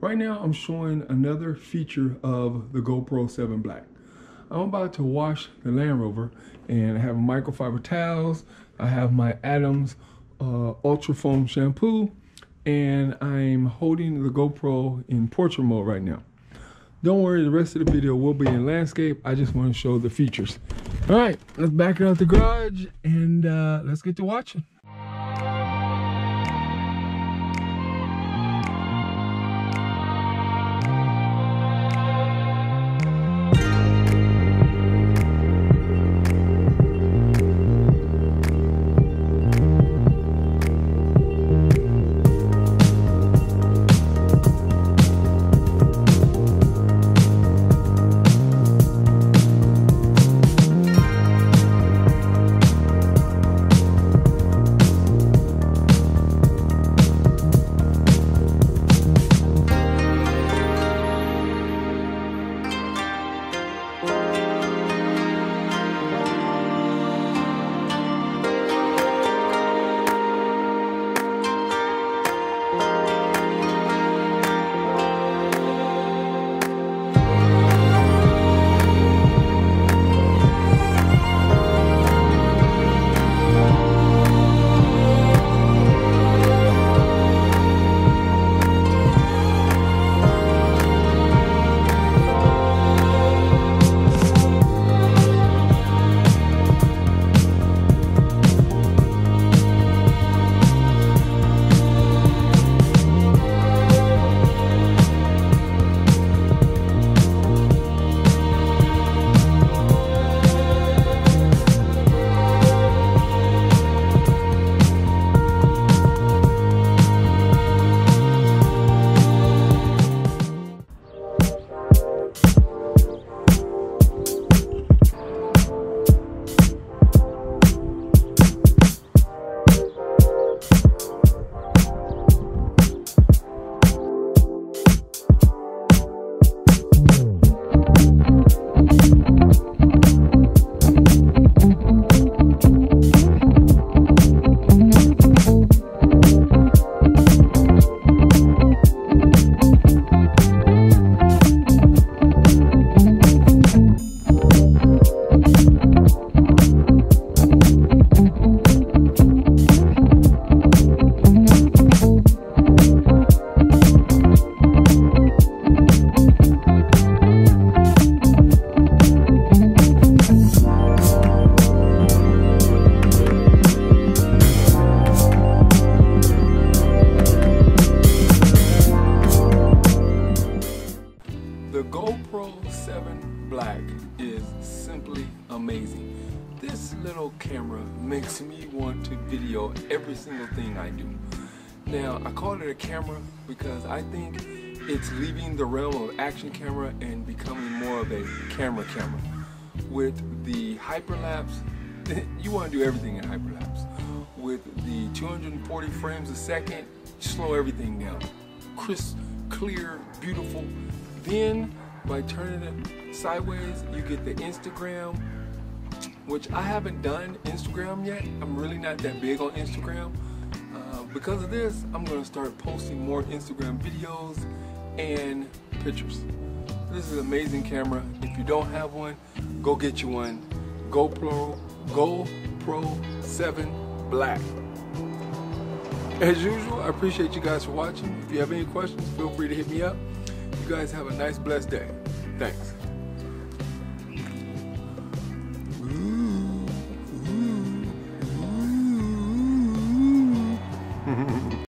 Right now I'm showing another feature of the GoPro 7 Black. I'm about to wash the Land Rover and I have microfiber towels. I have my Adams Ultra Foam shampoo, and I'm holding the GoPro in portrait mode right now. Don't worry, the rest of the video will be in landscape. I just want to show the features. All right, let's back it out the garage and let's get to watching. The GoPro 7 Black is simply amazing. This little camera makes me want to video every single thing I do. Now, I call it a camera because I think it's leaving the realm of action camera and becoming more of a camera. With the hyperlapse, you want to do everything in hyperlapse. With the 240 frames a second, slow everything down. Crisp, clear, beautiful. Then, by turning it sideways, you get the Instagram, which I haven't done Instagram yet. I'm really not that big on Instagram. Because of this, I'm going to start posting more Instagram videos and pictures. This is an amazing camera. If you don't have one, go get you one. GoPro 7 Black. As usual, I appreciate you guys for watching. If you have any questions, feel free to hit me up. You guys have a nice, blessed day. Thanks.